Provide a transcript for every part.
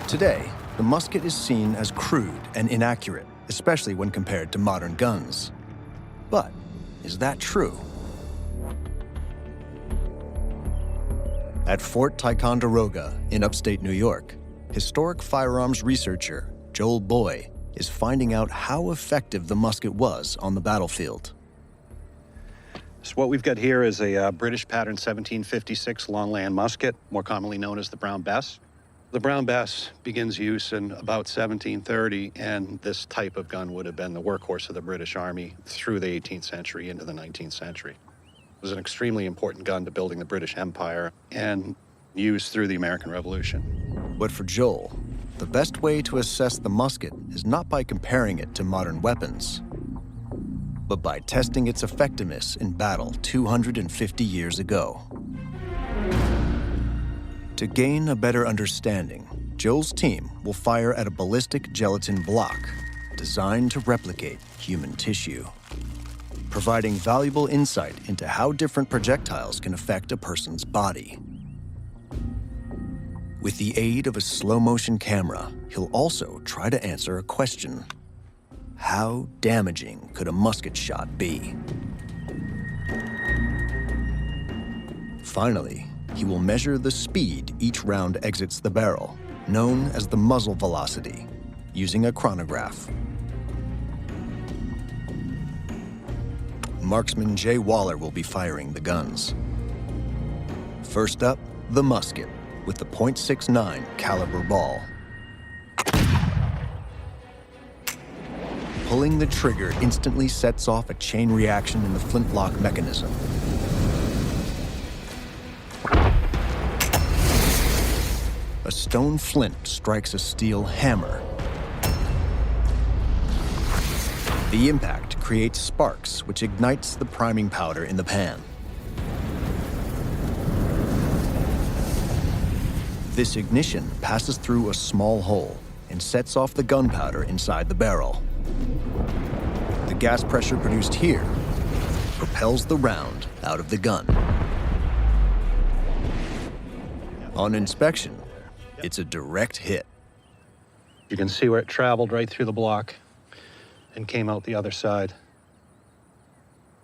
Today, the musket is seen as crude and inaccurate, especially when compared to modern guns. But is that true? At Fort Ticonderoga in upstate New York, historic firearms researcher Joel Boy is finding out how effective the musket was on the battlefield. So what we've got here is a British pattern 1756 long-land musket, more commonly known as the Brown Bess. The Brown Bess begins use in about 1730, and this type of gun would have been the workhorse of the British Army through the 18th century into the 19th century. It was an extremely important gun to building the British Empire and used through the American Revolution. But for Joel, the best way to assess the musket is not by comparing it to modern weapons, but by testing its effectiveness in battle 250 years ago. To gain a better understanding, Joel's team will fire at a ballistic gelatin block designed to replicate human tissue, providing valuable insight into how different projectiles can affect a person's body. With the aid of a slow-motion camera, he'll also try to answer a question. How damaging could a musket shot be? Finally, he will measure the speed each round exits the barrel, known as the muzzle velocity, using a chronograph. Marksman Jay Waller will be firing the guns. First up, the musket with the .69 caliber ball. Pulling the trigger instantly sets off a chain reaction in the flintlock mechanism. A stone flint strikes a steel hammer. The impact creates sparks, which ignites the priming powder in the pan. This ignition passes through a small hole and sets off the gunpowder inside the barrel. The gas pressure produced here propels the round out of the gun. On inspection, it's a direct hit. You can see where it traveled right through the block and came out the other side.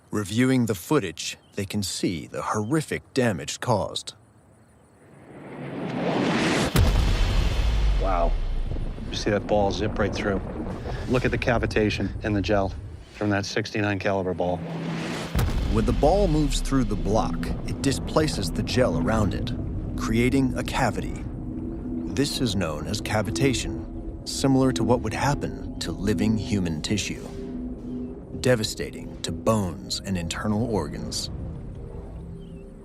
Reviewing the footage, they can see the horrific damage caused. Wow. You see that ball zip right through. Look at the cavitation in the gel from that .69 caliber ball. When the ball moves through the block, it displaces the gel around it, creating a cavity. This is known as cavitation, similar to what would happen to living human tissue. Devastating to bones and internal organs.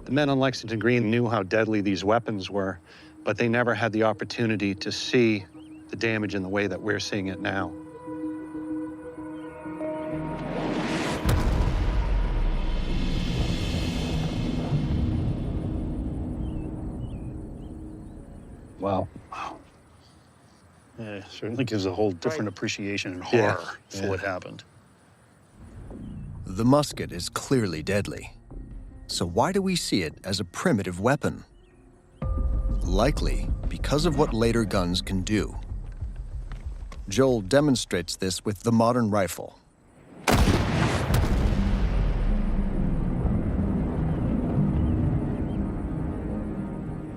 The men on Lexington Green knew how deadly these weapons were, but they never had the opportunity to see the damage in the way that we're seeing it now. Wow. Yeah, it certainly gives a whole different appreciation and horror for what happened. The musket is clearly deadly. So why do we see it as a primitive weapon? Likely because of what later guns can do. Joel demonstrates this with the modern rifle.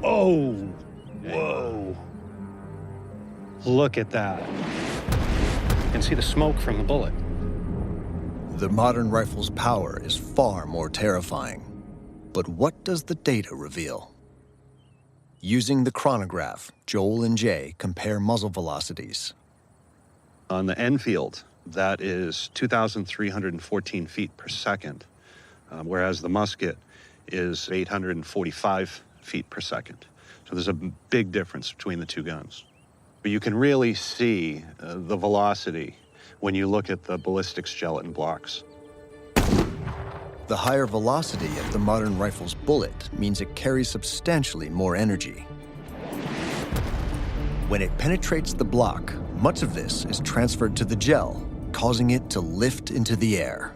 Oh, whoa. Look at that. You can see the smoke from the bullet. The modern rifle's power is far more terrifying. But what does the data reveal? Using the chronograph, Joel and Jay compare muzzle velocities. On the Enfield, that is 2,314 feet per second, whereas the musket is 845 feet per second. So there's a big difference between the two guns. But you can really see the velocity when you look at the ballistics gelatin blocks. The higher velocity of the modern rifle's bullet means it carries substantially more energy. When it penetrates the block, much of this is transferred to the gel, causing it to lift into the air.